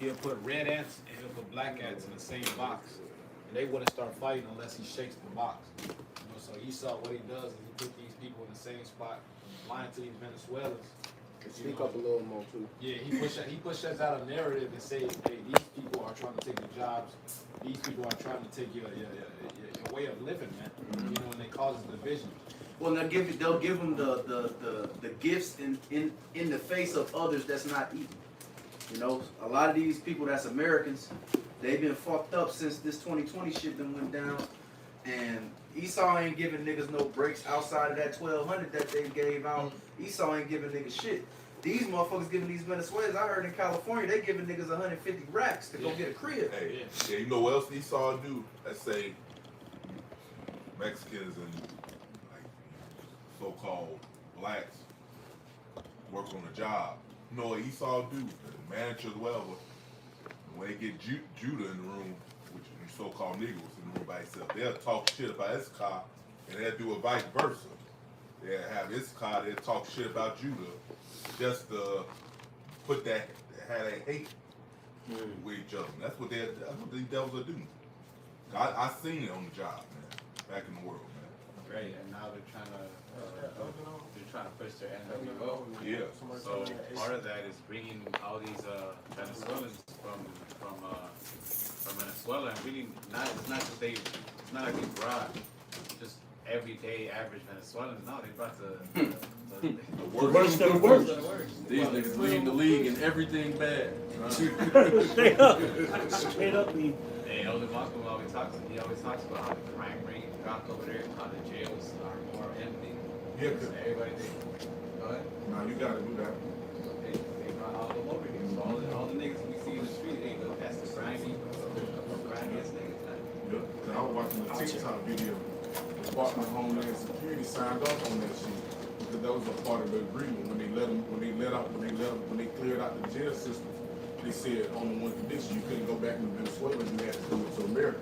he'll put red ants and he'll put black ants in the same box, and they wouldn't start fighting unless he shakes the box. So Esau, what he does is he put these people in the same spot, lying to these Venezuelans. Speak up a little more too. Yeah, he pushes out a narrative and say, hey, these people are trying to take your jobs. These people are trying to take your way of living, man. You know, and they cause division. Well, they'll give them the gifts in the face of others that's not evil. You know, a lot of these people that's Americans, they've been fucked up since this 2020 shit done went down, and Esau ain't giving niggas no breaks outside of that 1,200 that they gave out. Esau ain't giving niggas shit. These motherfuckers giving these Venezuelans, I heard in California, they giving niggas 150 racks to go get a crib. Hey, yeah, you know what else Esau do? Let's say Mexicans and like so-called blacks work on a job. You know what Esau do? The manager as well. When they get Judah in the room, which is so-called Negroes in the room by itself, they'll talk shit about Issachar, and they'll do it vice versa. They'll have Issachar, they'll talk shit about Judah, just to put that, have that hate with each other. That's what these devils are doing. I seen it on the job, man, back in the world, man. Right, and now they're trying to push their NWO. Yeah. So part of that is bringing all these Venezuelans from Venezuela, and really it's not like they brought just everyday average Venezuelans. No, they brought the worst of the worst. These niggas leading the league in everything bad. Straight up lead. Hey, Elder Malcolm always talks about how the crime rate dropped over there, how the jails are more empty. Yeah, So everybody go ahead. no, you gotta do that. They brought all of them over here. So all the niggas we see in the street, hey, look, that's the grimiest niggas. I was watching the TikTok video. The Department of Homeland Security signed off on that shit because that was a part of the agreement when they cleared out the jail system. They said on the one condition you couldn't go back to Venezuela, you had to come to America.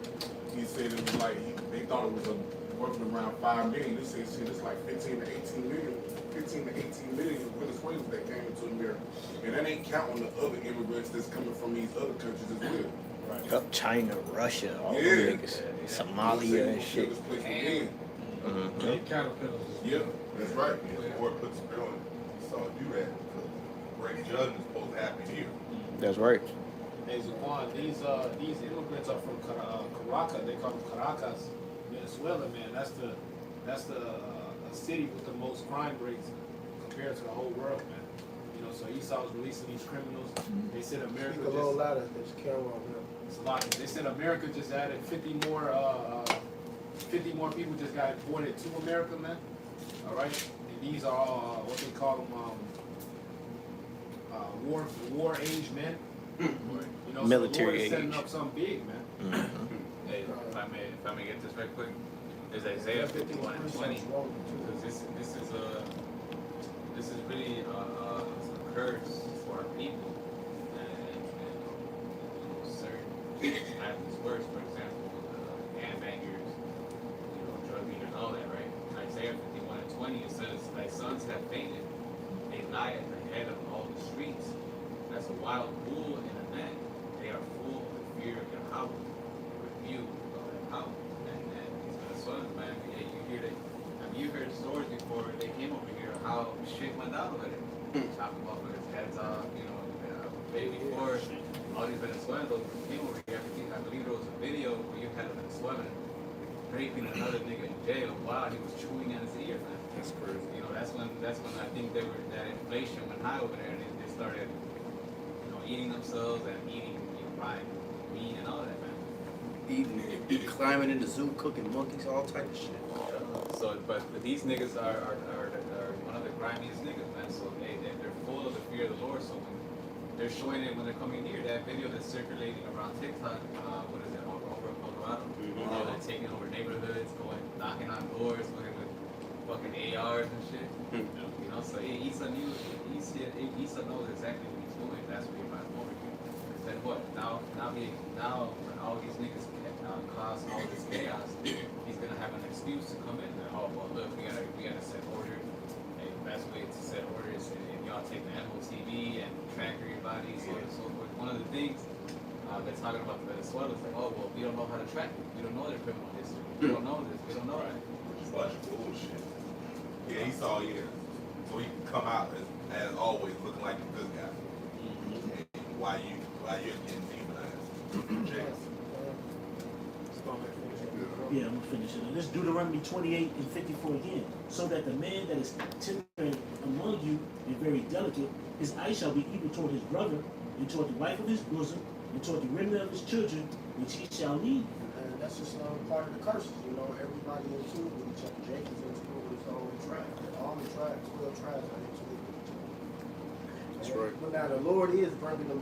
He said it was like they thought it was working around 5 million. They said shit, it's like 15 to 18 million Venezuelans that came into America, and that ain't counting the other immigrants that's coming from these other countries as well. Yup, China, Russia, all them niggas. Somalia and shit. Yeah, that's right. The court puts a bill on Esau to do that because great judgment is supposed to happen here. That's right. Hey, Zaquan, these immigrants are from Caracas. They call them Caracas, Venezuela, man. That's the city with the most crime rates compared to the whole world, man. You know, so Esau's releasing these criminals. They said America Speak a little louder. There's a camera on them. it's a lot. They said America just added 50 more people just got deported to America, man. All right, and these are all what they call them war age men. You know, Military so the Lord is setting age. up something big, man. Hey, if I may get this right quick, there's Isaiah 51 and 20, because this is really a curse for our people, and certain happens worse. For example, handbangers, drug dealers, all that, right? In Isaiah 51 and 20, it says, "Thy sons have fainted; they lie at the head of all the streets. As a wild bull in a net, they are full of the fear of Yahweh, the rebuke of Yahweh." And these Venezuelans, man, yeah, you hear that. I mean, you heard stories before they came over here how shit went down over there. Chopping motherfuckers' heads off, way before all these Venezuelans came over here. I believe there was a video where you had a Venezuelan raping another nigga in jail while he was chewing on his ear, man. That's crazy. That's when I think that inflation went high over there, and they started, eating themselves and eating fried meat and all that, man. Eating, climbing in the zoo, cooking monkeys, all type of shit. So, but these niggas are one of the grimiest niggas, man. So they're full of the fear of the Lord. So when they're showing it when they're coming near, that video that's circulating around TikTok, what is it, over Colorado? They're taking over neighborhoods, knocking on doors, looking with fucking ARs and shit. So Issa knows exactly what he's doing. That's what he brought him over here. Then what? Now when all these niggas cause all this chaos, he's gonna have an excuse to come in and well look, we gotta set order. Hey, the best way to set order is if y'all take the MOTV and track everybody, so on and so forth. one of the things they're talking about the Venezuelans, like, oh, well, we don't know how to track it. We don't know their criminal history. We don't know this. We don't know that. Which is a bunch of bullshit. Yeah, Esau, yeah. So he can come out as always looking like a good guy. And why you're getting demonized. James. Yeah, I'm gonna finish it. And this Deuteronomy 28 and 54 again. So that the man that is tender among you and very delicate, his eye shall be evil toward his brother, and toward the wife of his bosom, and toward the remnant of his children, which he shall lead. And that's just part of the curses, you know. Everybody into it with each other. Jacob's into it with his own tribe. All the tribes, 12 tribes are into it with each other. That's right. But now the Lord is bringing the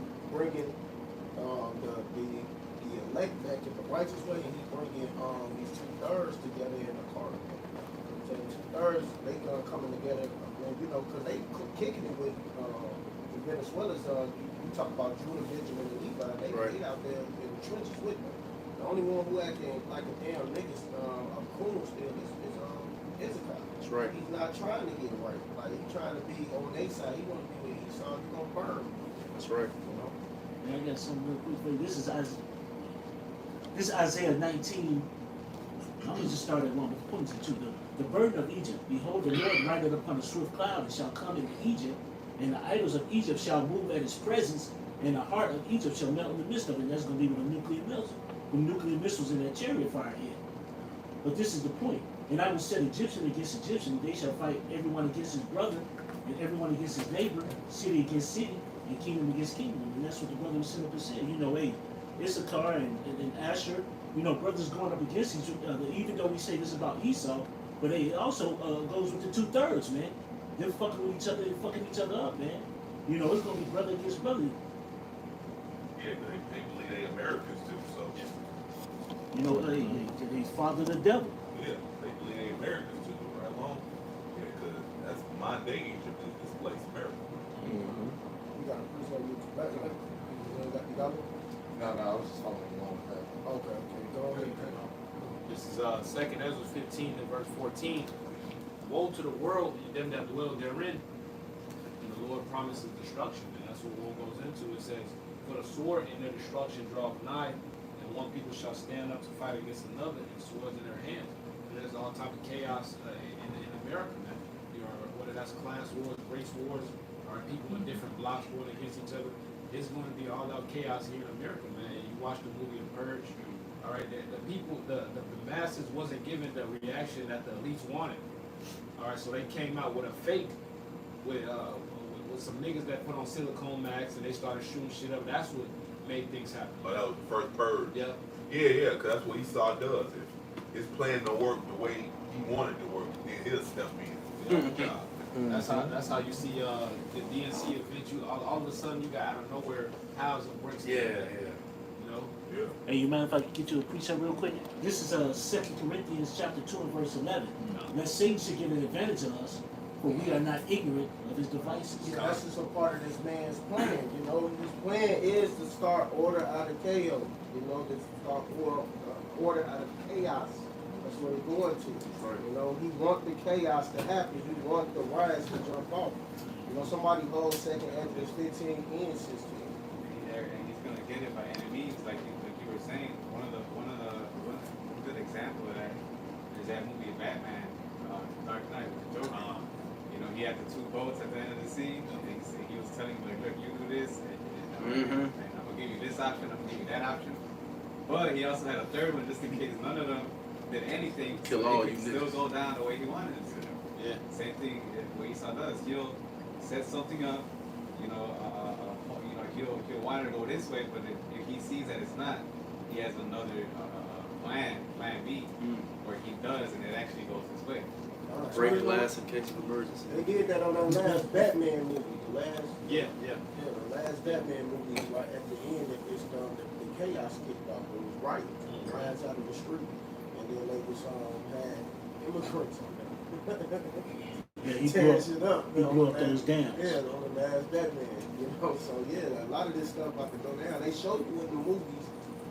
elect back in the righteous way, and He's bringing these 2/3 together in the carnal. So the 2/3 they coming together, you know, because they kicking it with the Venezuelans. You talk about Judah, Benjamin, and Levi. They out there in the trenches with them. The only one who acting like a damn niggas a coon still is Issachar. That's right. He's not trying to get right. Like he's trying to be on their side. He want to be with Esau. He's gonna burn. That's right. You know. And I got something real quick for you. This is Isaiah 19. I'm gonna just start at 1 with 22. The burden of Egypt. Behold, the Lord rideth upon a swift cloud, and shall come into Egypt, and the idols of Egypt shall move at his presence, and the heart of Egypt shall melt in the midst of it. And that's gonna be with the nuclear missiles in that chariot fire here. But this is the point. And I will set Egyptian against Egyptian, and they shall fight everyone against his brother, and everyone against his neighbor, city against city, and kingdom against kingdom. And that's what the brother was sitting up and said. You know, hey, Issachar and Asher, you know, brothers going up against each other, even though we say this about Esau, but it also goes with the 2/3, man. They're fucking with each other, they're fucking each other up, man. You know, it's gonna be brother against brother. Yeah, they believe they Americans too, so You know, they father the devil. yeah, they believe they Americans too, right along. Yeah, because that's modern day Egypt is displaced America. You got a priest on you. You got one? No, I was just following along with that. Okay, go ahead. This is 2nd Ezra 15 and verse 14. Woe to the world and them that dwell therein. And the Lord promises destruction, and that's what war goes into. It says, for the sword in their destruction draweth nigh, and one people shall stand up to fight against another, and swords in their hands. And there's all type of chaos in America, man. You know, whether that's class wars, race wars, or people in different blocks warring against each other. It's going to be all out chaos here in America, man. You watch the movie The Purge. All right, the people, the masses wasn't given the reaction that the elites wanted. All right, so they came out with a fake, with some niggas that put on silicone masks and they started shooting shit up. That's what made things happen. But that was the first purge. Yeah. Yeah, because that's what Esau does. If his plan don't work the way he wanted to work, then he'll step in. Yeah. That's how you see the DNC event. All of a sudden you got out of nowhere houses and bricks. Yeah. You know. Yeah. Hey, you mind if I get you a precept real quick? This is 2 Corinthians chapter 2 and verse 11. That Satan should get an advantage of us, for we are not ignorant of his devices. Yeah, that's just a part of this man's plan. You know, his plan is to start order out of chaos. You know, to start order out of chaos. That's what he's going to. You know, he want the chaos to happen. He want the riots to jump off. You know, somebody holds 2nd Ezra 15 and 16. And he's gonna get it by any means, like you were saying. One good example of that is that movie Batman, Dark Knight with the Joker. You know, he had the 2 boats at the end of the scene, and he was telling him, like, look, you do this, and I'm gonna give you this option, I'm gonna give you that option. But he also had a 3rd one just in case none of them did anything, Kill so all they you could still niggas. go down the way he wanted it to. Yeah. Same thing what Esau does. He'll set something up, you know, he'll want it to go this way, but if he sees that it's not, he has another plan B, where he does and it actually goes this way. Break glass in case of emergency. They did that on that last Batman movie. The Yeah. last Batman movie, like at the end, it's the chaos kicked off. It was right. Riots out of the street, and then they was had immigrants on them. Yeah, he tearing shit up. He blew up those dams. Yeah, on the last Batman. You know, so yeah, a lot of this stuff about to go down. They showed you in the movies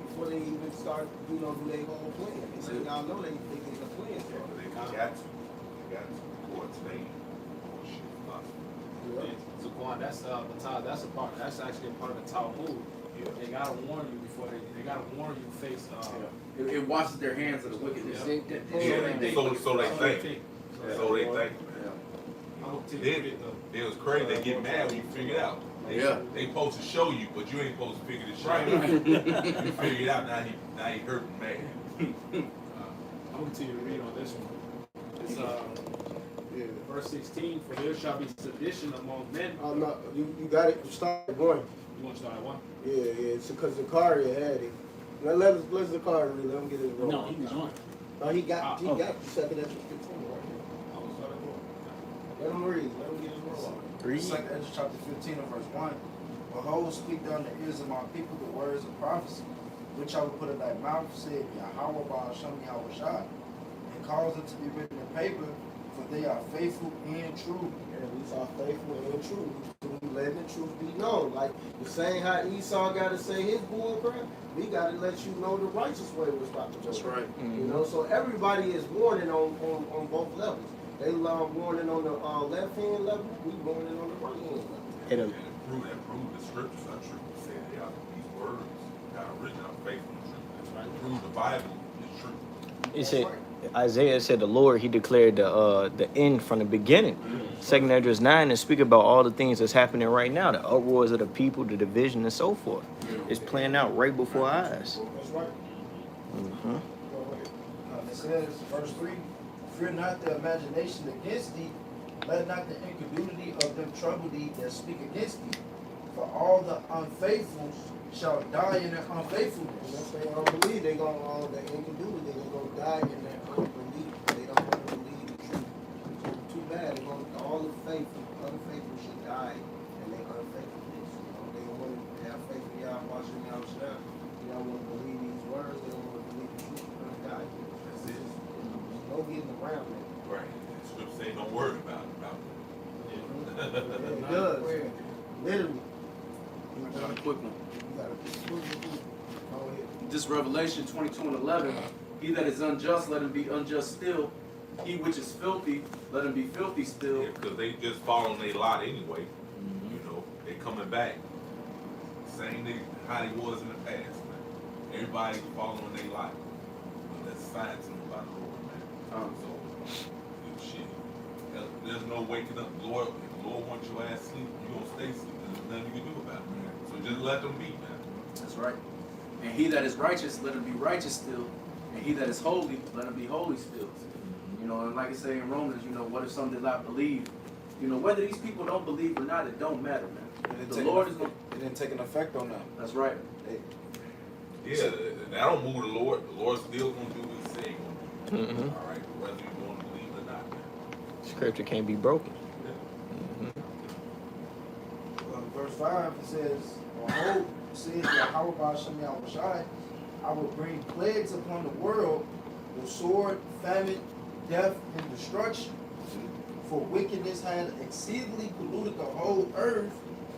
before they even start, do their whole plan. They say y'all know they get the plan. Yeah, but they got to. They got to. Courts, they shit. So Quan, that's actually a part of the Talmud. They gotta warn you before they gotta warn you face. It washes their hands of the wickedness. So they think. So they think. It was crazy. They get mad when you figure it out. They supposed to show you, but you ain't supposed to figure this shit out. You figure it out, now he hurting mad. I'm gonna continue to read on this one. It's verse 16. For there shall be sedition among men. Oh no, you got it. Start one. You want to start at one? Yeah. It's because Zakaria had it. Now let Zakaria read. Let him get his roll. No, he was on. No, he got Oh. the second extra 15 right here. I will start at one. Let him read. Let him get his roll. Read. Second Ezra chapter 15 and verse 1. Behold, speak down the ears of my people the words of prophecy, which I will put in thy mouth, said Yahweh Ba'ashem Yahweh Shai, and cause it to be written in paper, for they are faithful and true. And we are faithful and true. We let the truth be known. Like the same how Esau got to say his bull crap, we got to let you know the righteous way was about to go. That's right. You know, so everybody is warning on both levels. They love warning on the left hand level. We warning on the right hand level. It'll, Prove the scriptures are true. Say these words God written are faithful and true. That's right. Prove the Bible is true. it said, Isaiah said the Lord, he declared the end from the beginning. 2nd Ezra 9 and speak about all the things that's happening right now, the uproars of the people, the division and so forth. It's playing out right before our eyes. That's right. Mm-hmm. It says, verse 3, fear not the imagination against thee, let not the incredulity of them trouble thee that speak against thee. For all the unfaithful shall die in their unfaithfulness. Unless they don't believe, they gonna the incredulity, they gonna die in their unbelief. They don't want to believe the truth. So too bad. They gonna all the unfaithful should die in their unfaithfulness. You know, they don't want to have faith in Yahweh, watching Yahweh. They don't want to believe these words. They don't want to believe the truth. They're gonna die. That's it. There's no getting around it. Right. The scripture say don't worry about it. It does. Literally. I got a quick one. You gotta be go ahead. This Revelation 22:11. He that is unjust, let him be unjust still. He which is filthy, let him be filthy still. Yeah, because they just following their lot anyway. You know, they coming back. Same thing how they was in the past, man. Everybody's following their lot. That's science by the Lord, man. So, shit. There's no waking up. Lord, if the Lord wants your ass sleep, you gonna stay asleep. There's nothing you can do about it, man. So just let them be, man. That's right. And he that is righteous, let him be righteous still. And he that is holy, let him be holy still. You know, and like I say in Romans, you know, what if some did not believe? You know, whether these people don't believe or not, it don't matter, man. The Lord is going to... It didn't take an effect on them. That's right. Yeah, that don't move the Lord. The Lord's still gonna do what He said He gonna do. Mm-hmm. All right, whether you want to believe it or not, man. Scripture can't be broken. Verse 5, it says, behold, says Yahweh Ba'ashem Yahweh Shai, I will bring plagues upon the world, the sword, famine, death, and destruction. For wickedness had exceedingly polluted the whole earth,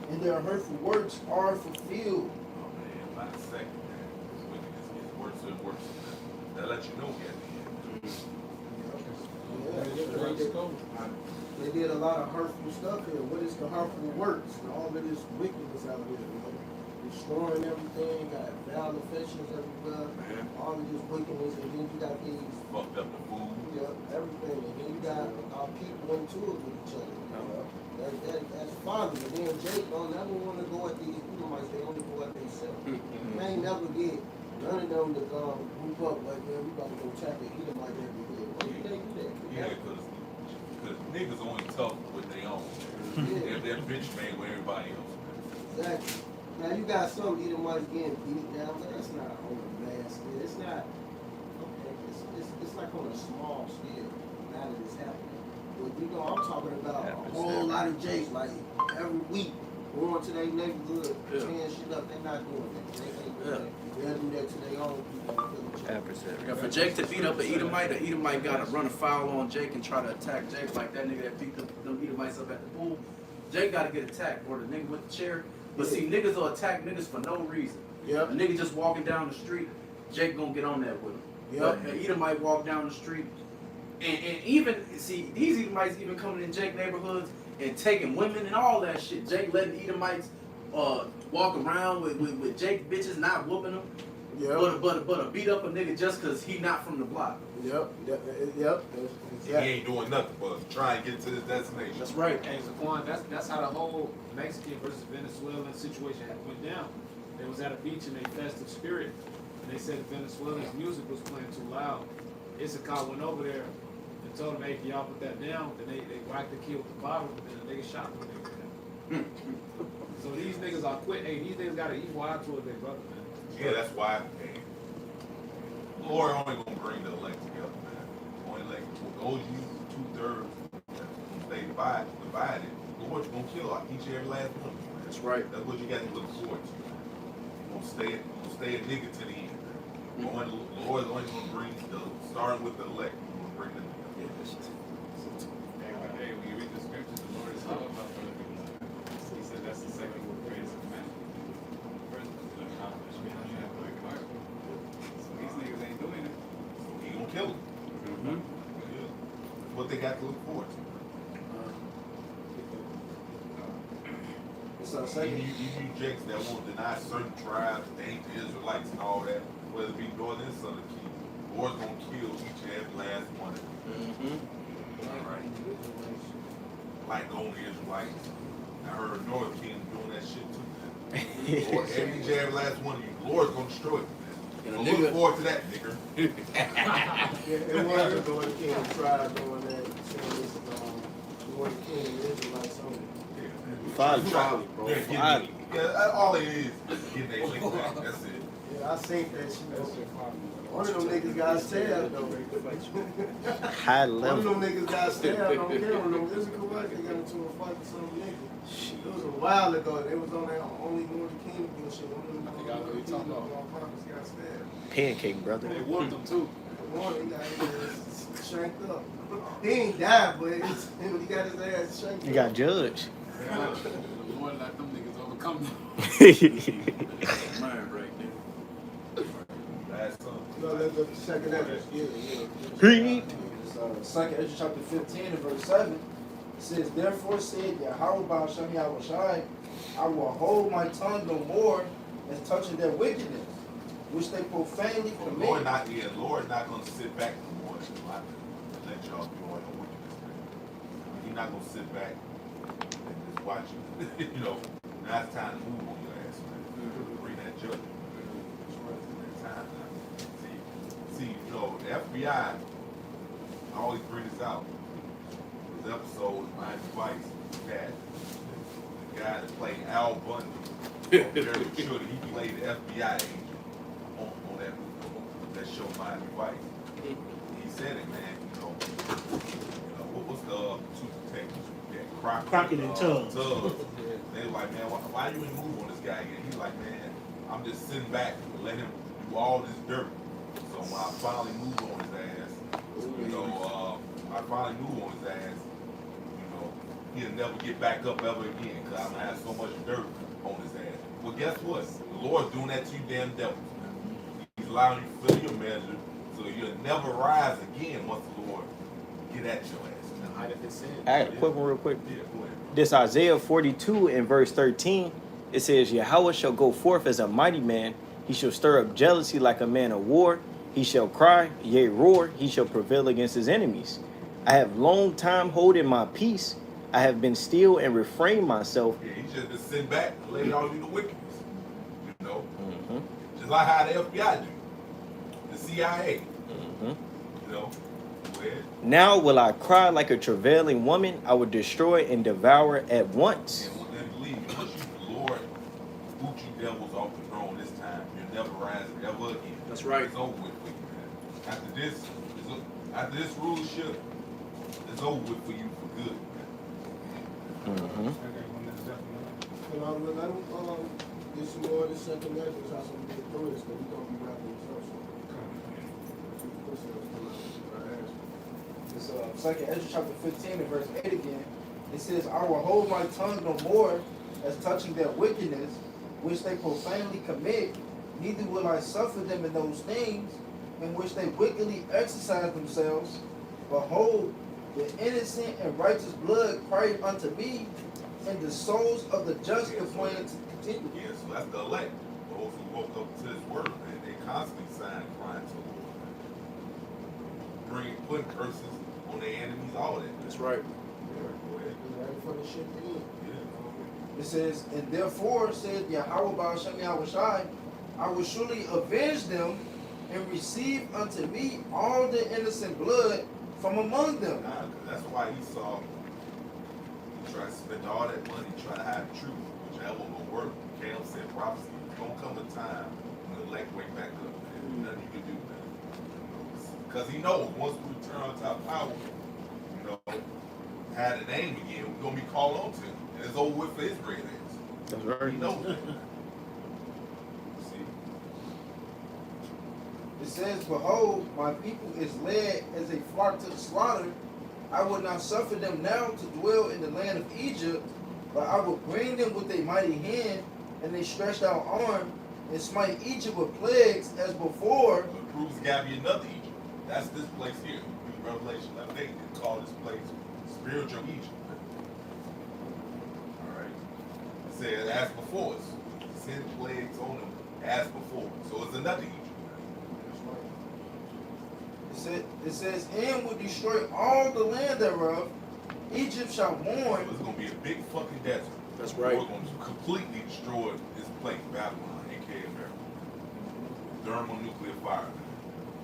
and their hurtful works are fulfilled. Oh man, by the second, man, this wickedness gets worse and worse. That let you know we at the end. They did a lot of hurtful stuff here. What is the hurtful works? And all of this wickedness out here, you know? Destroying everything, got foul affections everywhere, all of this wickedness, and then you got these Fucked up the food. everything, and then you got our people into it with each other. You know? That's fun. And then Jake don't never want to go at these Edomites, they only go at themselves. They ain't never get none of them to group up like, man, we about to go attack the Edomite every day. Why do they do that? Yeah, because niggas only tough with their own. They're bitch made with everybody else. Exactly. Now you got some Edomites getting beat down, but that's not on a mass scale. It's not. Okay, it's like on a small scale. Now that it's happening, but you know I'm talking about a whole lot of Jakes like every week going to their neighborhood, tearing shit up. They're not doing that. They ain't doing that. They'll do that to their own people. Yeah, for Jake to beat up an Edomite got to run afoul on Jake and try to attack Jake like that nigga that beat them Edomites up at the pool. Jake got to get attacked, or the nigga with the chair. But see, niggas will attack niggas for no reason. Yep. A nigga just walking down the street, Jake gonna get on that with him. Yep. But an Edomite walk down the street, and even, see, these Edomites even coming in Jake neighborhoods and taking women and all that shit. Jake letting Edomites walk around with Jake bitches not whooping them. Yep. But beat up a nigga just cause he not from the block. Yep. He ain't doing nothing but try and get to his destination. That's right. Hey, Zaquan, that's how the whole Mexican versus Venezuelan situation went down. They was at a beach in a festive spirit, and they said the Venezuelans' music was playing too loud. Issachar went over there and told them, hey, can y'all put that down? Then they whacked the kid with the bottle, and the nigga shot the nigga. So these niggas are quit. Hey, these niggas got an evil eye towards their brother, man. Yeah, that's why. Hey, Lord only gonna bring the elect together, man. Only like those you 2/3 they divided. Lord's gonna kill each and every last one. Man. That's right. That's what you got to look forward to. Man. Gonna stay a nigga to the end. Man. Lord's only gonna bring starting with the elect. Gonna bring them together. Hey, when you read the scriptures, the Lord is all about brother people. He said that's the second greatest commandment. First was to accomplish behind that like heart. So these niggas ain't doing it. So he gonna kill him. Yeah. That's what they got to look forward to. It's our You second. Jakes that won't deny certain tribes, they ain't the Israelites and all that, whether it be northern and southern kingdom. Lord's gonna kill each and every last one of them. Alright. Like on the Israelites. I heard North Kingdom doing that shit too. Lord, each and every last one of you, Lord's gonna destroy it. And So a look nigga- forward to that, nigga. It was the Northern Kingdom tribe doing that. Saying this Northern Kingdom Israelites only. Folly, bro. Yeah, getting Folly. yeah, all it is getting their lick back. That's it. Yeah, I seen that shit. One of them niggas got stabbed though. High One of level. them niggas got stabbed on camera. No, is it correct? They got into a fight with some nigga. It was a while ago. They was on that only Northern Kingdom bullshit. One of them I think I know what you're talking about. motherfuckers got stabbed. Pancake, brother. They whooped them too. One, he got his ass shanked up. He ain't died, but he got his ass shanked up. You got judged. The Lord let them niggas overcome them. Mind right there. Last son. No, the second episode. Yeah. Read. Second Ezra chapter 15 and verse 7. It says, Therefore said Yahweh Ba'ashem Yahushai, I will hold my tongue no more as touching their wickedness, which they profanely Lord commit. Lord not gonna sit back no more and let y'all do all your wickedness. Man. He's not gonna sit back and just watch you. You know, now it's time to move on your ass, man. Bring that judgment. It's time now. See, you know, the FBI, I always bring this out. This episode is my advice that the guy that played Al Bundy, very sure he played the FBI agent on that show My Advice. He said it, man. You know what was the two detectives? Yeah, Crockett and Tubbs. They were like, man, why you ain't move on this guy again? He's like, man, I'm just sitting back and let him do all this dirt. So when I finally moved on his ass, he'll never get back up ever again because I'm gonna have so much dirt on his ass. Well, guess what? The Lord's doing that to you, damn devils. He's allowing you to fill your measure, so you'll never rise again once the Lord get at your ass. I had a quick one real quick. Yeah, go ahead. This Isaiah 42 and verse 13, it says, Yahweh shall go forth as a mighty man. He shall stir up jealousy like a man of war. He shall cry, yea, roar. He shall prevail against his enemies. I have long time holding my peace. I have been still and refrained myself. Yeah, he just been sitting back and letting y'all do the wickedness. You know? Mm-hmm. Just like how the FBI do. The CIA. Mm-hmm. You know? Go ahead. Now will I cry like a travailing woman. I will destroy and devour at once. And believe me, once the Lord boot you devils off the throne this time, you'll never rise ever again. That's right. It's over with for you, man. After this rulership, it's over with for you for good. Mm-hmm. And I'll let them get some more of this second measures, how some get through this, because we're going to be wrapping this up. It's second Ezra chapter 15 and verse 8 again. It says, I will hold my tongue no more as touching their wickedness, which they profanely commit, neither will I suffer them in those things in which they wickedly exercise themselves. Behold, the innocent and righteous blood cried unto me, and the souls of the just the plan to continue. Yeah, so that's the elect. Those who woke up to this word, man. They constantly sign crying to the Lord, man. Putting curses on their enemies, all that. That's right. Yeah, go ahead. You ready for the shit to end? Yeah. It says, and therefore said Yahweh Ba'ashem Yahushai, I will surely avenge them and receive unto me all the innocent blood from among them. Nah, 'cause that's why Esau, he tried to spend all that money trying to hide the truth, which that won't gonna work. Caleb said prophecy, there's gonna come a time when the elect wake back up, man. Nothing you can do, man. Because he knows once we return to our power, you know, had a name again, we're gonna be called on to. And it's over with for Israel. That's right. He knows that. See? It says, behold, my people is led as a flock to the slaughter. I will not suffer them now to dwell in the land of Egypt, but I will bring them with a mighty hand and a stretched out arm, and smite Egypt with plagues as before. But it proves got to be another Egypt. That's this place here. Read Revelation 11:8. They call this place spiritual Egypt. All right. It said, as before us. Send plagues on them as before. So it's another Egypt. It says, and will destroy all the land thereof. Egypt shall So mourn. it's going to be a big fucking desert. That's right. We're going to completely destroy this place, Babylon, aka America. Thermonuclear fire.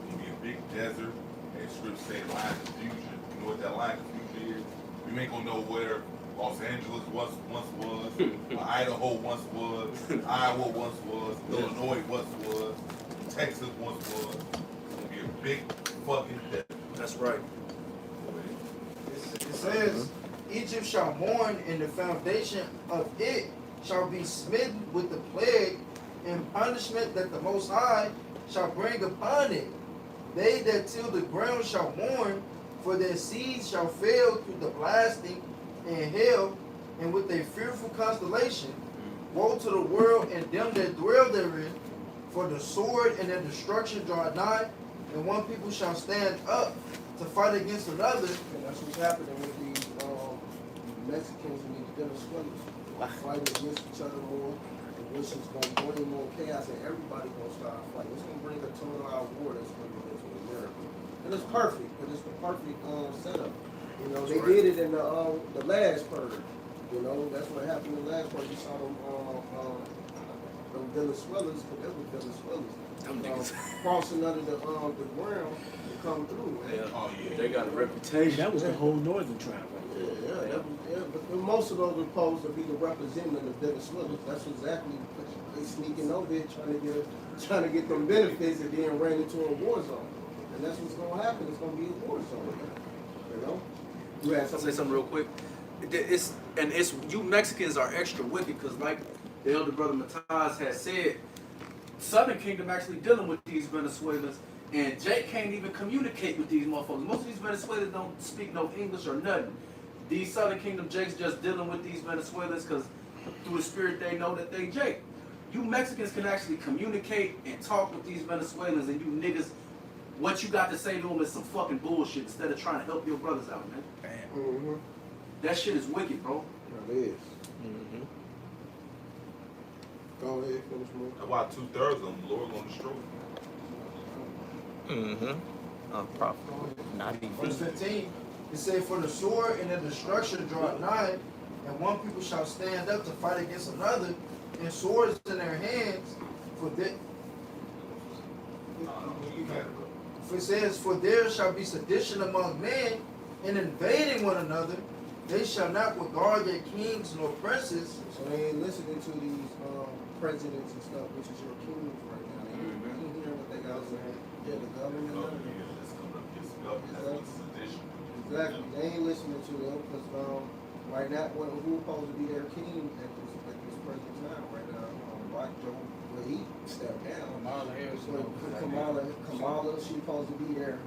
It's going to be a big desert. And scripts say line of fusion. You know what that line of fusion is? We ain't going to know where Los Angeles once was, or Idaho once was, Iowa once was, Illinois once was, Texas once was. It's going to be a big fucking desert. That's right. It says, Egypt shall mourn, and the foundation of it shall be smitten with the plague and punishment that the Most High shall bring upon it. They that till the ground shall mourn, for their seeds shall fail through the blasting and hail, and with a fearful constellation. Woe to the world and them that dwell therein, for the sword and their destruction draw nigh, and one people shall stand up to fight against another. And that's what's happening with these Mexicans and these Venezuelans. Fighting against each other more, which is going to bring more chaos, and everybody going to start fighting. It's going to bring a total out war that's going to into America. And it's perfect, but it's the perfect setup. You know, they did it in the last purge. You know, that's what happened in the last purge. You saw them Venezuelans, but they were Venezuelans. Crossing under the ground to come through, man. Yeah. Oh, yeah. They got a reputation. That was the whole northern tribe right Yeah, but most of those were supposed to be the representative of Venezuela. That's exactly they sneaking over there trying to get them benefits and then ran into a war zone. And that's what's gonna happen. It's gonna be a war zone. You know? You had I'll say something real quick. It's you Mexicans are extra wicked because, like the elder brother Mataz has said, Southern Kingdom actually dealing with these Venezuelans, and Jake can't even communicate with these motherfuckers. Most of these Venezuelans don't speak no English or nothing. These Southern Kingdom Jakes just dealing with these Venezuelans because through the spirit they know that they Jake. You Mexicans can actually communicate and talk with these Venezuelans, and you niggas, what you got to say to them is some fucking bullshit instead of trying to help your brothers out, man. Mm-hmm. That shit is wicked, bro. It is. Mm-hmm. Go ahead, finish more. That's why 2/3 of them, the Lord going to destroy them. Mm-hmm. Prophet. Not even. Verse 15, it says, for the sword and the destruction draw nigh, and one people shall stand up to fight against another, and swords in their hands, for it says, for there shall be sedition among men, and invading one another, they shall not regard their kings nor princes. So they ain't listening to these presidents and stuff, which is your kings right now. They ain't hearing what they got to say. Yeah, the government. Oh, yeah, it's coming up against the government. That's what's sedition. Exactly. They ain't listening to them because right now, who's supposed to be their king at this present time right now? Black Joe, well, he stepped down. Kamala, she's supposed to be their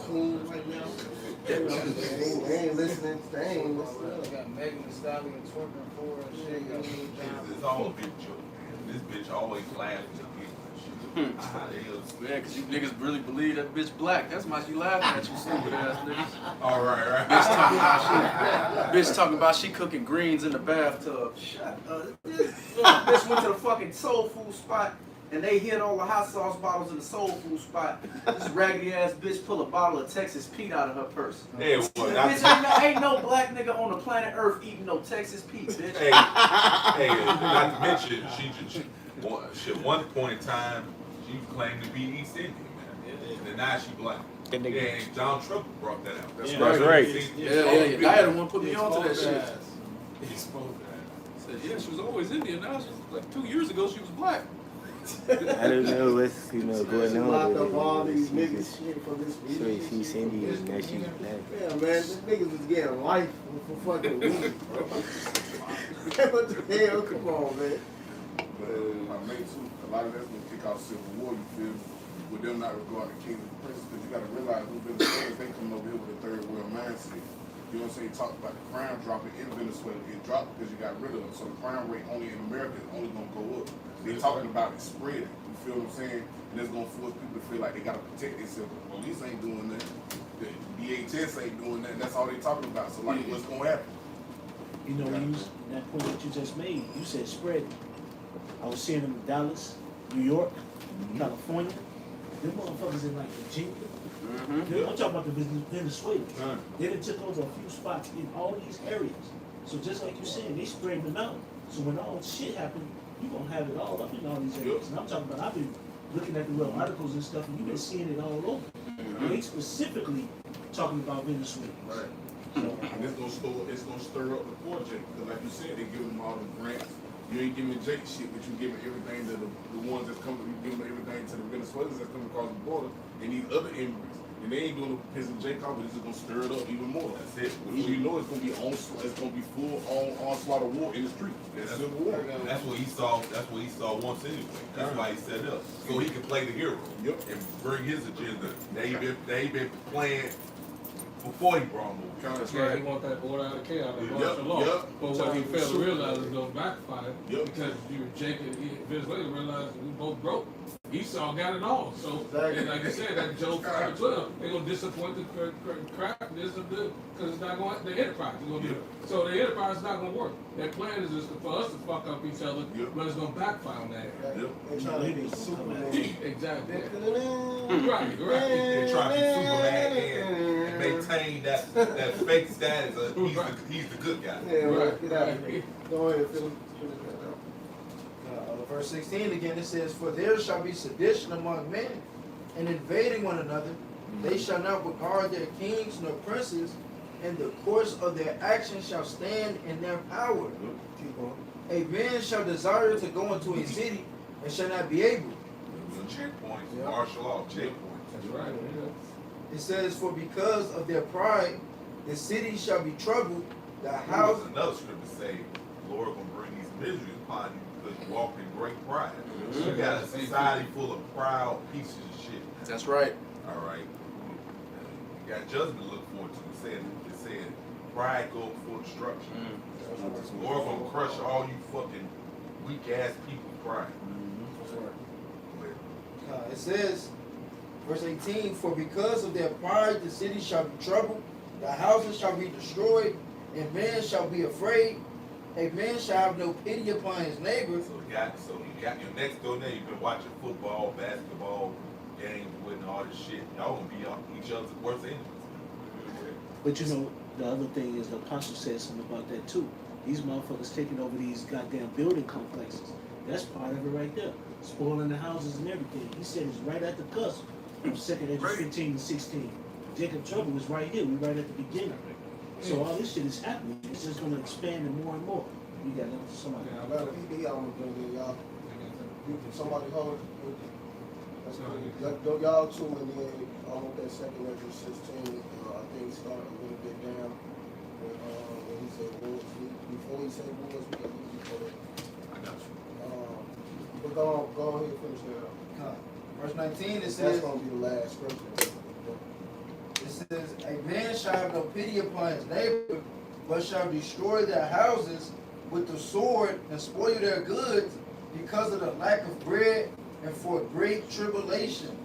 queen right now. They ain't listening. They ain't listening. They got Megan Thee Stallion twerking for her and shit. It's all a big joke, man. This bitch always laughs at people and shit. Man, cause you niggas really believe that bitch black. That's why she laughing at you, stupid ass niggas. All right. Bitch talking about she cooking greens in the bathtub. Shut up. This bitch went to the fucking soul food spot and they hid all the hot sauce bottles in the soul food spot. This raggedy ass bitch pull a bottle of Texas Pete out of her purse. Hey, Bitch, ain't no black nigga on the planet Earth eating no Texas Pete, bitch. hey, not to mention, at one point in time, she claimed to be East Indian, man. And now she black. That nigga. And John Trump brought that out. That's right. Yeah. Diana the one put me onto that shit. Exposed that. Said, yeah, she was always Indian. Now she's like 2 years ago she was black. I don't know what's going She on. locked up all with these her. niggas shit for this So video. she's Indian, now she's black. Yeah, man, this niggas was getting life for fucking weed, bro. What the hell? Come on, man. I made too. A lot of that's gonna kick off civil war. You feel me? With them not regarding the kings and princes, because you got to realize who's Venezuela, they coming over here with a third world mindset. You know what I'm saying? Talk about the crime dropping in Venezuela. It dropped because you got rid of them. So the crime rate only in America is only gonna go up. They're talking about it spreading. You feel what I'm saying? And it's gonna force people to feel like they gotta protect themselves. The police ain't doing that. The DHS ain't doing that. That's all they talking about. So like, what's gonna happen? You know, that point that you just made, you said spread. I was seeing them in Dallas, New York, California. Them motherfuckers in like Virginia. I'm talking about the Venezuela. They done took over a few spots in all these areas. So just like you're saying, they spread them out. So when all shit happened, you gonna have it all up in all these areas. And I'm talking about, I've been looking at the little articles and stuff, and you've been seeing it all over. And they specifically talking about Venezuela. Right. And it's gonna stir up the project. Because like you said, they giving them all the grants. You ain't giving Jake shit, but you giving everything to the ones that's coming, you giving everything to the Venezuelans that's coming across the border and these other immigrants. And they ain't gonna piss Jake off, but it's just gonna stir it up even more. That's it. So you know it's gonna be full onslaught of war in the street. That's civil war. That's what Esau wants anyway. That's why he set up. So he can play the hero. Yep. And bring his agenda. They been playing before he brought him over. That's Yeah, he right. want that order out of chaos, that Yep, martial law. yep. But what he failed to realize is gonna backfire Yep. because Jake and Venezuela realized we both broke. Esau got it all. So, Exactly. and like you said, that Job 5:12, they're gonna disappoint the craftiness of because it's not going the enterprise. So the enterprise is not gonna work. Their plan is just for us to fuck up each other, but it's gonna backfire on that. Yep. They trying to be Superman. Exactly. Right, They're trying to be Superman and maintain that fake status of he's the good guy. Yeah, Right, get out of right. here. Go ahead, Philip. Verse 16 again, it says, "For there shall be sedition among men, and invading one another. They shall not regard their kings nor princes, and the course of their actions shall stand in their power. Keep going. A man shall desire to go into a city, and shall not be able." Checkpoints, Yeah. martial law, checkpoints. That's right. Yeah. It says, "For because of their pride, the city shall be troubled, the house." There's another scripture say, Lord gonna bring these miseries upon you because you walk in great pride. You got a society full of proud pieces of shit. That's right. All right. You got judgment to look forward to. It said pride go before destruction. Lord gonna crush all you fucking weak ass people pride. It says, verse 18, "For because of their pride the city shall be troubled, the houses shall be destroyed, and man shall be afraid. A man shall have no pity upon his neighbor." So you got your next door neighbor. You've been watching football, basketball games with and all this shit. Y'all gonna be each other's worst enemies. But you know, the other thing is the apostle said something about that too. These motherfuckers taking over these goddamn building complexes. That's part of it right there. Spoiling the houses and everything. He said it's right at the cusp of 2nd Ezra 15 and 16. Jacob trouble was right here. We right at the beginning. So all this shit is happening. It's just gonna expand and more. You got somebody. I got a PD on the thing, y'all. You can somebody hold it. That's cool. Y'all too, and then almost that 2nd Ezra 16, I think start a little bit down. When he said wars, before he said wars, we got to before that. I got you. But go ahead and finish that up. Verse 19, it That's says, gonna be the last scripture. it says, "A man shall have no pity upon his neighbor, but shall destroy their houses with the sword and spoil their goods because of the lack of bread and for great tribulation.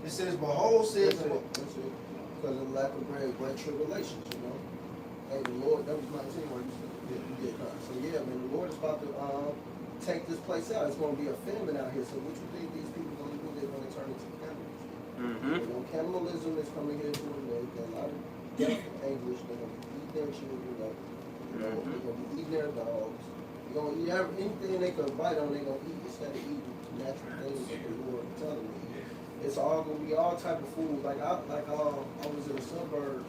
It says, behold, says the Lord. Because of lack of great tribulations, you know. Hey, the Lord, that was 19 where you did not. So yeah, man, the Lord is about to take this place out. It's going to be a famine out here. So what you think these people going to do? They're going to turn into cannibals. You know, cannibalism is coming here to the Lord. Got a lot of death and anguish. They're going to be eating their children up. You know, they're going to be eating their dogs. They're going to eat anything they can bite on. They're going to eat instead of eating natural things that the Lord is telling me. It's all gonna be all type of food. Like I was in the suburbs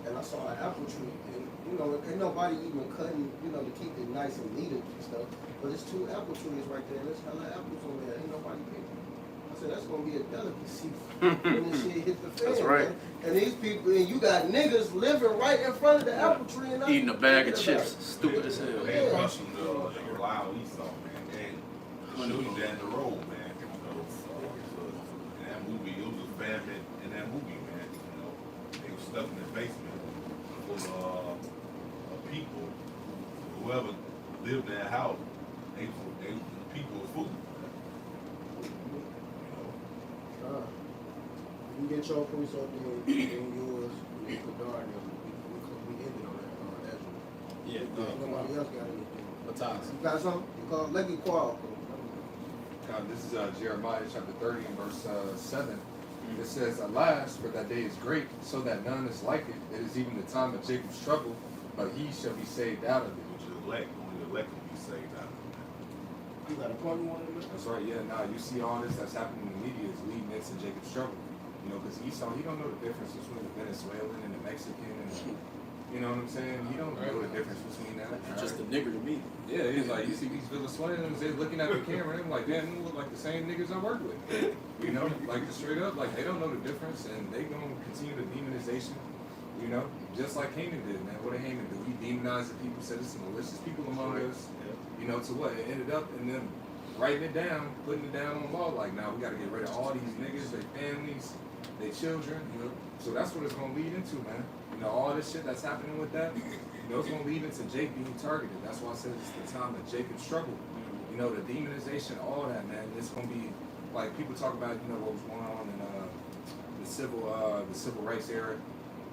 and I saw an apple tree, and you know, ain't nobody even cutting, you know, to keep it nice and neat and stuff. But it's 2 apple trees right there, and there's hella apples on there. Ain't nobody picking. I said that's gonna be a delicacy when this shit hit the fan. That's right. Man. And these people, and you got niggas living right in front of the apple tree and Eating a bag of thinking about chips. it. Stupid as hell. They punch you, they rely on Esau, man. They show you down the road, man. In that movie, it was a famine in that movie, man. You know, they were stuck in the basement full of people. Whoever lived in that house, they people with food. You know. You get your police up there, and yours, and you put Dar in there. We ended on that, Ezra. Yeah, Nobody else got anything. Matthias. You got something? You call, let me call. God, this is Jeremiah chapter 30 and verse 7. It says, alas, for that day is great, so that none is like it. It is even the time of Jacob's trouble, but he shall be saved out of it. Which is elect, only the elect will be saved out of it. You got a point you want to make? That's right, yeah. Now, you see all this that's happening in the media is leading into Jacob's trouble. You know, because Esau, he don't know the difference between the Venezuelan and the Mexican and the, you know what I'm saying? He don't know the difference between that. Just a nigger to me. Yeah, he's like, you see these Venezuelans, they're looking at the camera and they're like, damn, they look like the same niggas I work with. You know, like straight up, like they don't know the difference and they gonna continue the demonization, you know, just like Haman did, man. What did Haman do? He demonized the people, said it's some malicious people among us, you know, to what? It ended up in them writing it down, putting it down on law, like, now we gotta get rid of all these niggas, their families, their children, you know. So that's what it's gonna lead into, man. You know, all this shit that's happening with that, you know, it's gonna lead into Jake being targeted. That's why I said it's the time that Jacob's struggle. You know, the demonization, all that, man. It's gonna be like people talk about, you know, what was going on in the civil rights era.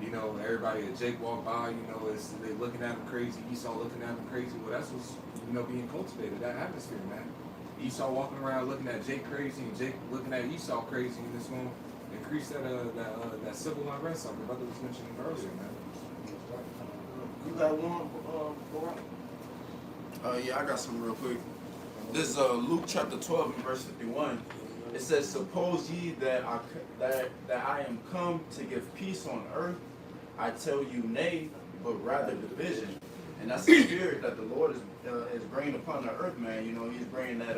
You know, everybody that Jake walked by, you know, they looking at him crazy. Esau looking at him crazy. Well, that's what's, you know, being cultivated. That atmosphere, man. Esau walking around looking at Jake crazy, and Jake looking at Esau crazy, and it's gonna increase that civil unrest like the brother was mentioning earlier, man. You got one, Yeah, I got some real quick. This is Luke chapter 12 and verse 51. It says, suppose ye that I am come to give peace on earth, I tell you nay, but rather division. And that's the spirit that the Lord is bringing upon the earth, man. You know, he's bringing that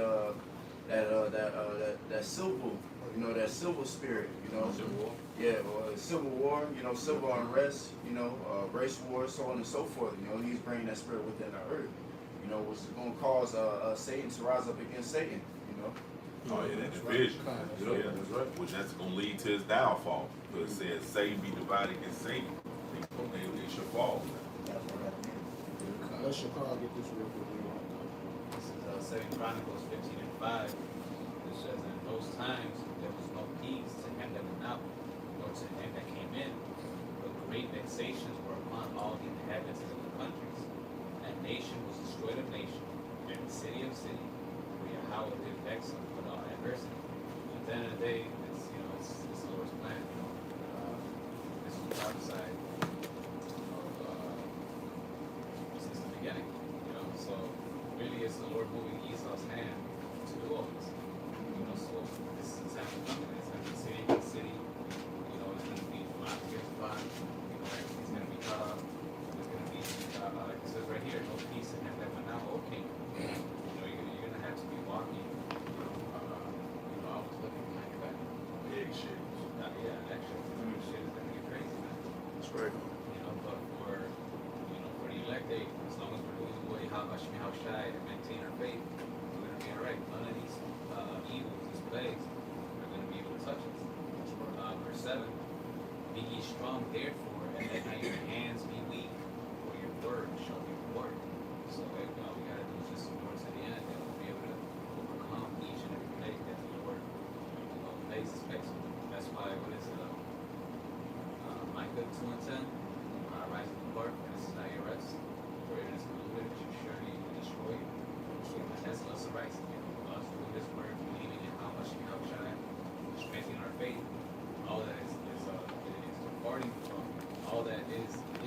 civil, you know, that civil spirit, you know. Civil war. Yeah, civil war, you know, civil unrest, you know, race war, so on and so forth. You know, he's bringing that spirit within the earth, you know, which is going to cause Satan to rise up against Satan, you know. Oh yeah, that division. Yeah, that's right. Which that's gonna lead to his downfall. Because it says Satan be divided against Satan. They should fall. Let's Chicago get this real quick. This is 2 Chronicles 15 and 5. It says, in those times there was no peace to him that went out, nor to him that came in. But great vexations were upon all the inhabitants of the countries. And nation was destroyed of nation, and city of city, where Yahweh did vex them with all adversity. At the end of the day, it's, you know, it's the Lord's plan. You know, this was prophesied since the beginning. You know, so really it's the Lord moving Esau's hand to do all this. You know, so this is happening coming. It's happening city against city. You know, it's going to be block against block. You know, everything's going to be cut off. There's going to be, like it says right here, no peace in him that went out, O king. You know, you're going to have to be walking, always looking behind your back. Big shit. Yeah, actually, shit is going to get crazy, man. That's right. You know, but for the elect, as long as we're doing the way how shy and maintain our faith, we're going to be all right. None of these evils, these plagues, are going to be able to touch us. Verse 7, be ye strong therefore, and let not your hands be weak, for your word shall be rewarded. So we got to do is just endure to the end, and we'll be able to overcome each and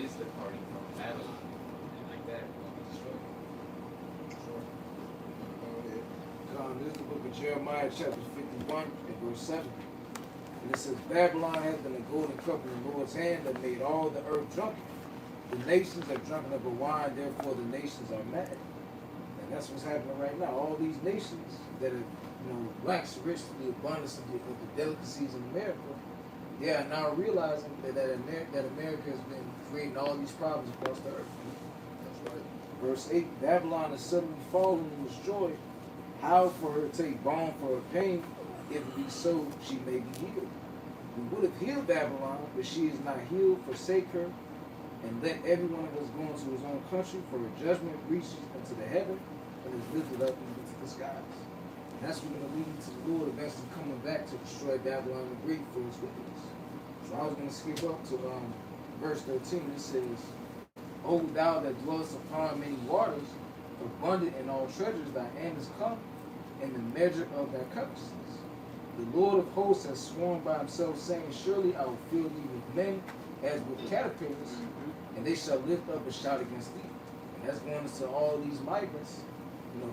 is departing from Babylon, and like that, we're going to be destroyed. This is the book of Jeremiah, chapter 51, and verse 7. And it says, Babylon has been a golden cup in the Lord's hand that made all the earth drunken. The nations are drunken of her wine, therefore the nations are mad. And that's what's happening right now. All these nations that are, wax rich to the abundance of the delicacies in America, they are now realizing that America has been creating all these problems across the earth. That's right. Verse 8, Babylon is suddenly fallen and destroyed. How for her to take balm for her pain, if it be so, she may be healed. We would have healed Babylon, but she is not healed. Forsake her, and let every one of us go into his own country, for her judgment reaches into the heaven and is lifted up into the skies. And that's what's going to lead to the Lord eventually coming back to destroy Babylon the Great for its wickedness. So I was going to skip up to verse 13. It says, O thou that dwellest upon many waters, abundant in all treasures, thy hand is come, in the measure of thy covetousness. The Lord of hosts has sworn by himself, saying, Surely I will fill thee with men as with caterpillars, and they shall lift up a shout against thee. And that's going into all these migrants,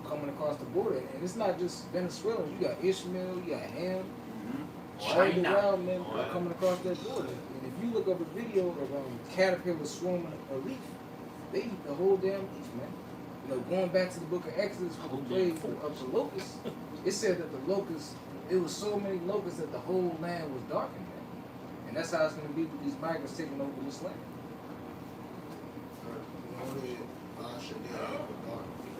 coming across the border. And it's not just Venezuelans. You got Ishmael, you got Ham, all the wild men are coming across that border. And if you look up a video of caterpillars swarming a leaf, they eat the whole damn leaf, man. Going back to the book of Exodus with the plague of the locusts, it said that the locusts, it was so many locusts that the whole land was darkened, man. And that's how it's going to be with these migrants taking over this land.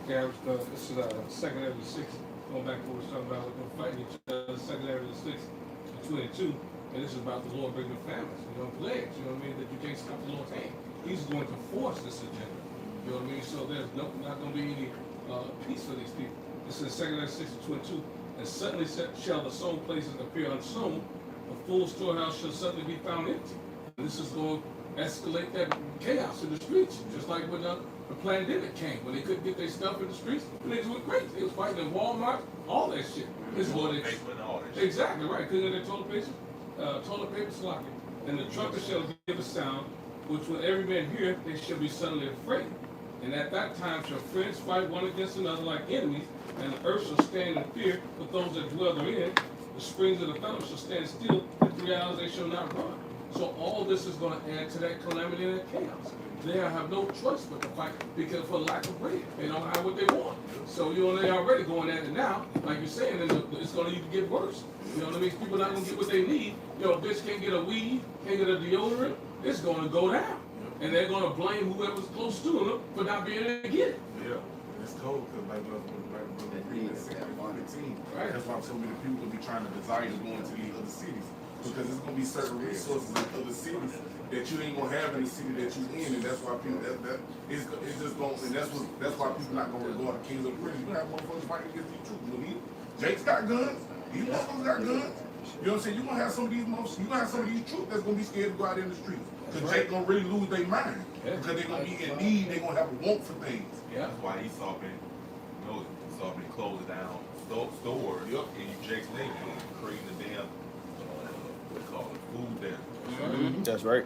Yeah, this is second Ezra 6, going back to what we're talking about with them fighting each other, second Ezra 6 and 22, and this is about the Lord bringing famines, plagues, that you can't stop the Lord's hand. He's going to force this agenda. You know what I mean? So there's not going to be any peace for these people. This is 2 Ezra 6 and 22. And suddenly shall the sown places appear unsown. A full storehouse shall suddenly be found empty. And this is going to escalate that chaos in the streets, just like when the pandemic came, when they couldn't get their stuff in the streets. And they went crazy. They was fighting in Walmart, all that shit. This is what it is. Exactly right. Couldn't get their toilet paper slocking. And the trumpet shall give a sound, which when every man hear, they shall be suddenly afraid. And at that time shall friends fight one against another like enemies, and the earth shall stand in fear for those that dwell therein. The springs of the fountain shall stand still, and 3 hours they shall not run. So all this is going to add to that calamity and that chaos. They have no choice but to fight because for lack of bread, they don't have what they want. So they already going at it now, like you're saying, and it's going to even get worse. You know what I mean? People not going to get what they need. A bitch can't get a weed, can't get a deodorant. It's going to go down. And they're going to blame whoever's close to them for not being able to get it. Yeah, it's cold because like reading the 16, right? That's why so many people will be trying to desire to go into these other cities because there's going to be certain resources in other cities that you ain't going to have in the city that you in, and that's why people it's just going, and that's why people not going to go to Kings of the Prison. You have motherfuckers fighting against these troops. Jake's got guns. These motherfuckers got guns. You know what I'm saying? You're going to have some of these troops that's going to be scared to go out in the streets. Because Jake gonna really lose their mind. Because they're gonna be in need, they're gonna have a want for things. Yeah. That's why Esau been closing down stores in Jake's name, creating the damn what they call it, food there. That's right.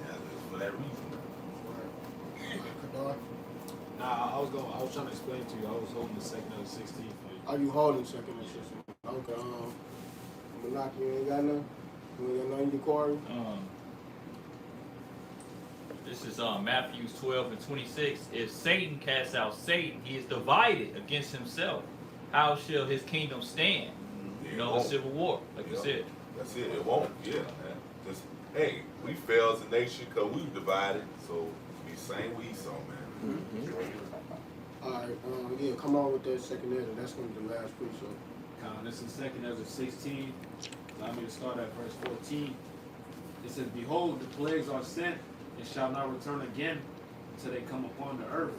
Yeah, for that reason. Nah, I was trying to explain to you. I was holding the second Ezra 16 for you. Are you holding second or 16? Okay, Malak, you ain't got none? You ain't got none in your quarry? This is Matthew 12 and 26. If Satan casts out Satan, he is divided against himself. How shall his kingdom stand? The civil war, like you said. That's it. It won't. Yeah, man. Just we fell as a nation because we were divided. So be same with Esau, man. All right, yeah, come on with that second Ezra. That's going to be the last precept. This is second Ezra 16. Allow me to start at verse 14. It says, Behold, the plagues are sent, and shall not return again until they come upon the earth.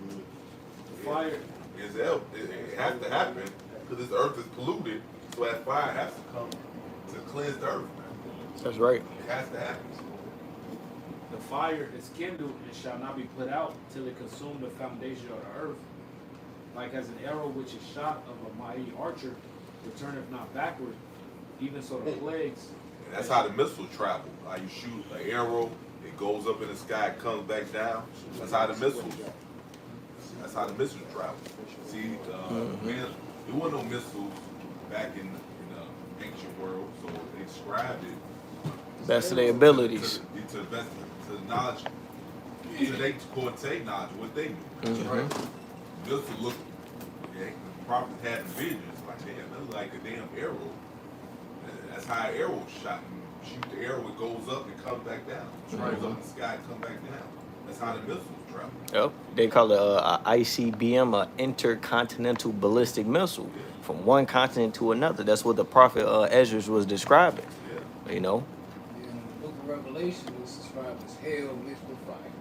The fire. It has to happen because this earth is polluted, so that fire has to come to cleanse the earth, man. That's right. It has to happen. The fire is kindled and shall not be put out till it consume the foundation of the earth. Like as an arrow which is shot of a mighty archer, returneth not backward, even so the plagues And that's how the missiles travel. How you shoot an arrow, it goes up in the sky, it comes back down. That's how the missiles. That's how the missiles travel. See, man, there wasn't no missiles back in the ancient world, so they described it. Best of their abilities. To the best, to the knowledge, to they core knowledge, what they knew. Mhm. Just to look, yeah, the prophet had the visions, like, damn, that look like a damn arrow. That's how an arrow shot. You shoot the arrow, it goes up and comes back down. It goes up in the sky and comes back down. That's how the missiles travel. Yep. They call it a ICBM, a intercontinental ballistic missile, from one continent to another. That's what the prophet Ezra was describing. Yeah. You know. In the book of Revelation, it's described as hell mixed with fire.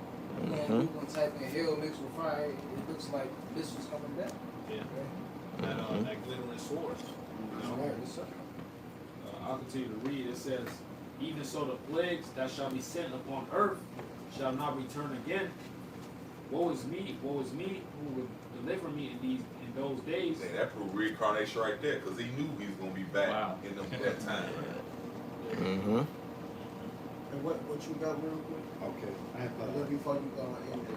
Mhm. You can type in hell mixed with fire, it looks like missiles coming down. Yeah. That glittering sword. That's right, yes, sir. I'll continue to read. It says, even so the plagues that shall be sent upon earth shall not return again. Woe is me, who will deliver me in those days. Hey, that proved reincarnation right there, because he knew he was gonna be back in that time. Mm-hmm. And what you got real quick? Okay, I have, Before you end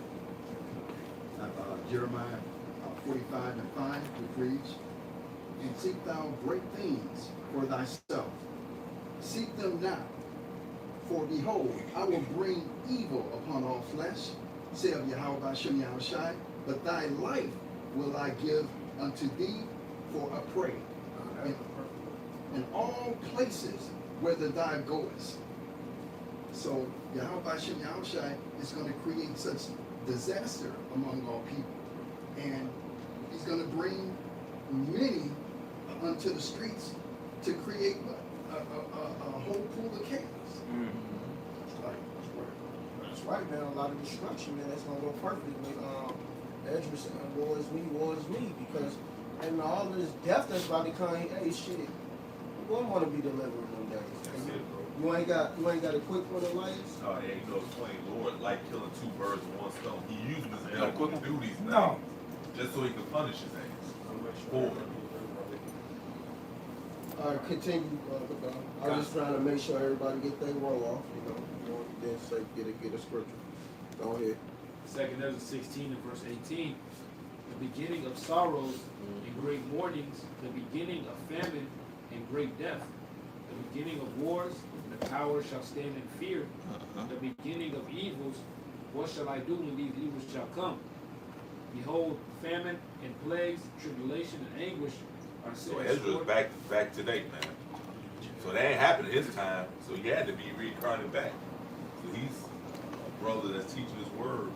it. Jeremiah 45:5, which reads, and seek thou great things for thyself. Seek them now. For behold, I will bring evil upon all flesh, saith Yahweh Bashem Yahushai, but thy life will I give unto thee for a prey. In all places whither thou goest. So Yahweh Bashem Yahushai is going to create such disaster among all people. And he's going to bring many unto the streets to create a whole pool of chaos. That's right, man. A lot of destruction, man. That's gonna go perfectly with Ezra saying, "War is me," because and all this death that's about to come. Hey, shit, we don't want to be delivered one day. That's it, bro. You ain't got a quick one of lights. Oh, yeah, you know, it's funny. Lord, like killing two birds with one stone. He used his devil to do these things. No. Just so he could punish his ass. For it. All right, continue. I'm just trying to make sure everybody get their roll off. Then say get a scripture. Go ahead. 2nd Ezra 16 and verse 18. The beginning of sorrows and great mournings, the beginning of famine and great death, the beginning of wars, the power shall stand in fear, the beginning of evils, what shall I do when these evils shall come? Behold, famine and plagues, tribulation and anguish are set. So Ezra's back today, man. So that ain't happened in his time, so he had to be reincarnated back. So he's a brother that's teaching his word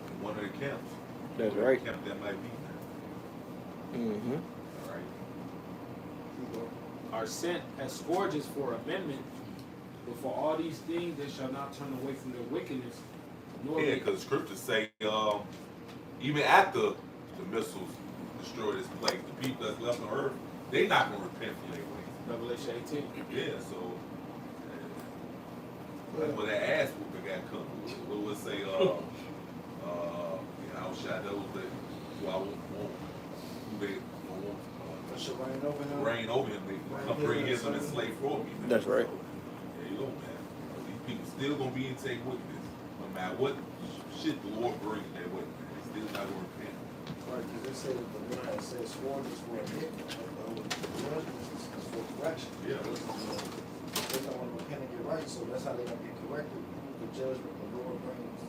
in one of the camps. That's Whatever right. camp that might be, man. Mm-hmm. All right. Are sent as scourges for amendment, but for all these things they shall not turn away from their wickedness, nor Yeah, make because the scriptures say, even after the missiles destroy this place, the people that's left on earth, they not going to repent from their ways. Revelation 18. Yeah, so that's where that ass whooping got come. What would say, you know, I was shot those that who I won't who they won't Shall reign over him. reign over him. They come bring his and slave for me. Man. That's right. There you go, man. These people still gonna be in take wickedness. No matter what shit the Lord brings their way, man. They still not gonna repent. Right, because it says the word that says scourges for amendment, judgment is for correction. Yeah. They don't want to repent and get right, so that's how they're gonna get corrected. The judgment the Lord brings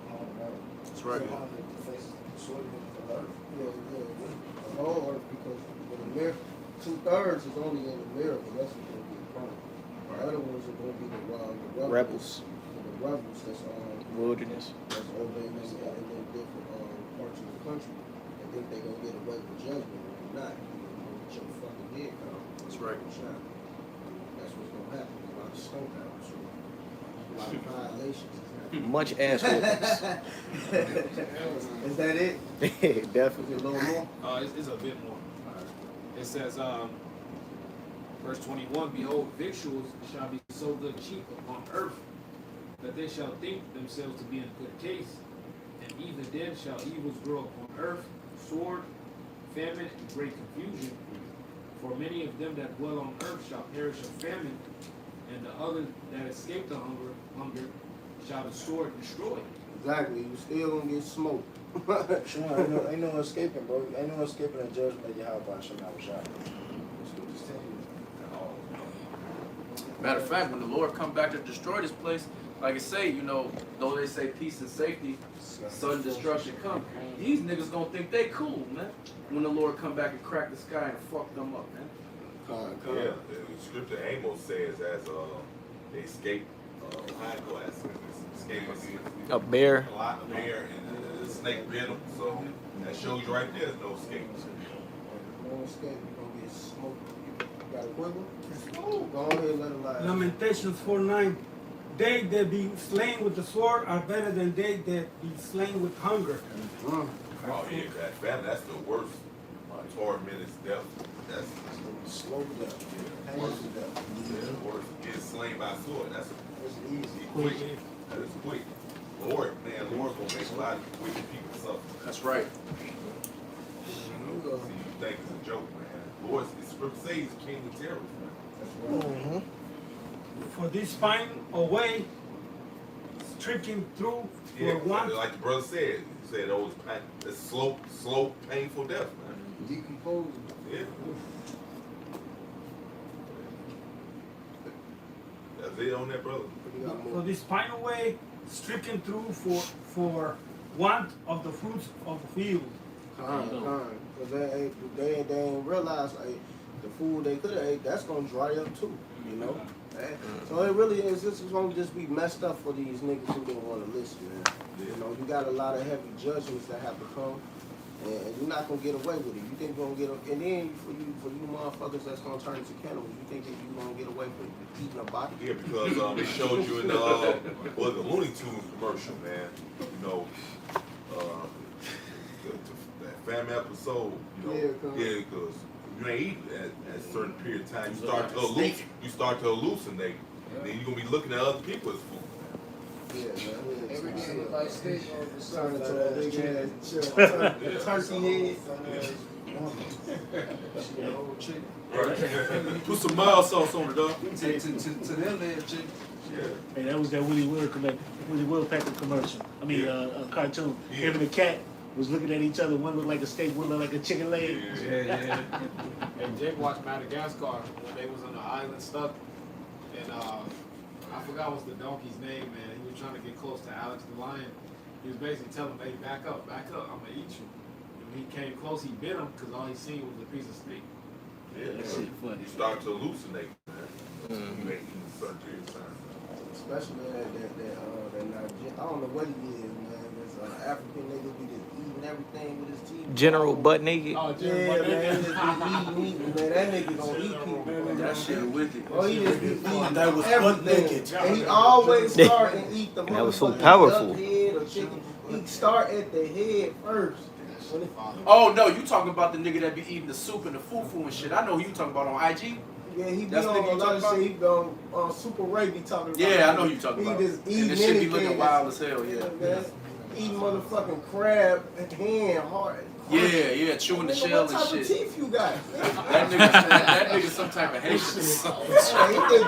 upon the earth. That's right. So how the faces sort of for the earth. The whole earth, because the mirror, 2/3 is only in the mirror, but that's gonna be a problem. The other ones are gonna be the Rebels. The rebels that's Wilderness. that's over in different parts of the country. And think they're gonna get away with judgment, and they're not. You're gonna get your fucking head cut off. That's right. That's what's gonna happen. A lot of snow out, so a lot of violations. Much ass whoopings. Is that it? Definitely. Is it a little more? It's a bit more. It says, verse 21, behold, victuals shall be so good cheap upon earth, that they shall think themselves to be in good case, and even then shall evils grow upon earth, sword, famine, and great confusion. For many of them that dwell on earth shall perish of famine, and the other that escaped the hunger shall the sword destroy. Exactly. You still gonna get smoked. Ain't no escaping, bro. Ain't no escaping the judgment of Yahweh Hashem Yahushua. Matter of fact, when the Lord come back to destroy this place, like I say, you know, though they say peace and safety, sudden destruction come. These niggas gonna think they cool, man. When the Lord come back and crack the sky and fuck them up, man. Yeah, the scripture Amos says as they escape eyeglass, escape A bear. a bear and a snake bit them. So that shows you right there, there's no escape. No escape. You're gonna get smoked. You got a quibble? Go ahead and let it lie. Lamentations 4:9. They that be slain with the sword are better than they that be slain with hunger. Oh yeah, that's the worst. Torment is death. That's slow death. Worse than death. Yeah, worse. Getting slain by sword. That's easy. Quick. That is quick. Lord gonna make a lot of wicked people suffer. That's right. See, you think it's a joke, man. Lord, the scripture says he's king of terror. That's right. For this fine away, stricken through for one. Like the brother said, he said, oh, it's slow, painful death, man. Decomposing. Yeah. That's it on that, brother. For this fine away, stricken through for want of the fruits of the field. Because they ain't realized like the food they could have ate, that's gonna dry up too, you know. So it really is. This is gonna just be messed up for these niggas who don't want to listen, man. You know, you got a lot of heavy judgments that have to come, and you're not gonna get away with it. You think you're gonna get, and then for you motherfuckers that's gonna turn into cannibals, you think that you gonna get away with eating a body? Yeah, because it showed you in the Looney Tunes commercial, man. You know, that family episode. You know, because you ain't eating at a certain period of time. You start to hallucinate, and then you're gonna be looking at other people as food. Yeah, man. Every day look like steak all of a Turn sudden. into a big ass turkey head. Put some mild sauce on it, dog. To them, they're chicken. Hey, that was that Willie Woodpecker commercial. I mean, cartoon. Him and the cat was looking at each other. One looked like a steak, one looked like a chicken leg. Yeah. And Jake watched Madagascar when they was on the island stuck, and I forgot what's the donkey's name, man. He was trying to get close to Alex the lion. He was basically telling him, "Hey, back up, I'm gonna eat you." And when he came close, he bit him because all he seen was a piece of steak. Yeah, that shit funny. You start to hallucinate, man. You ain't eating a certain period of time. Especially that Nigerian, I don't know what he is, man. This African nigga be just eating everything with his teeth. General butt naked. Oh, Yeah, man, just be eating, man. That nigga gonna eat people, man. That shit wicked. Oh, he just be eating That was butt naked. And he always start and eat the That was so motherfucking powerful. duck head or chicken. He start at the head first. Oh no, you talking about the nigga that be eating the soup and the fufu and shit. I know who you talking about on IG. Yeah, he be That's on nigga a you lot of talking shit. He be on Super Ray be talking about. Yeah, I know who you talking He about. just And eating this shit be anything. looking wild as hell, yeah. Man. Eating motherfucking crab hand hard. Yeah, chewing the Nigga, shell what and type shit. of teeth you got? That nigga some type of Haitian. He just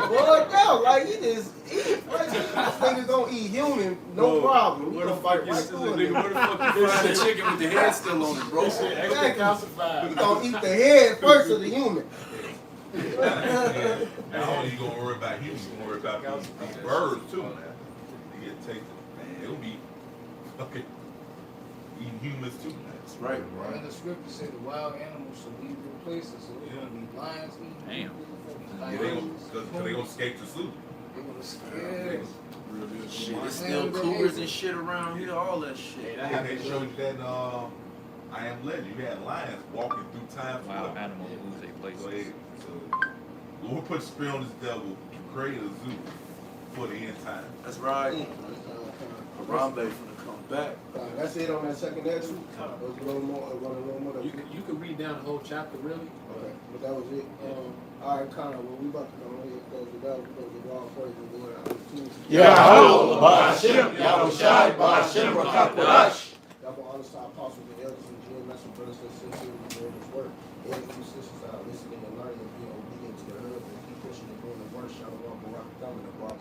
bugged out. Like he just eat. Like, this nigga gonna eat human, no problem. He Where the gonna fuck fight you right still, through nigga? it. Where the fuck you find the chicken with the head still on it, bro? Exactly. He gonna eat the head first of the human. Now only you gonna worry about humans, you gonna worry about these birds too, man. They get tasted, man. They'll be fucking eating humans too, man. That's right. And the scripture said the wild animals shall leave their places, so they're gonna be lions eating. Damn. Yeah, they gonna escape to sleep. They're gonna scare. Shit, there's still cougars and shit around here, all that shit. And they showed you that I Am Legend. You had lions walking through time. Wild animals lose their places. So Lord put a spirit on this devil to create a zoo for the end time. That's right. Harambe finna come back. That's it on that second exit. There's a little more. You can read down the whole chapter, really. Okay, but that was it. All right, Connor. Well, we about to go ahead and close it out. We're gonna give all praise to the Lord. Yahweh, Ba'ashem, Yahushai, Ba'ashem, Rakakurash. Y'all want honor to our apostles and elders and GMS and brothers and sisters who doing this work. And you sisters are listening and learning and being obedient to the husband. Keep pushing and doing the work. Shalom, Barak, Thumb, and the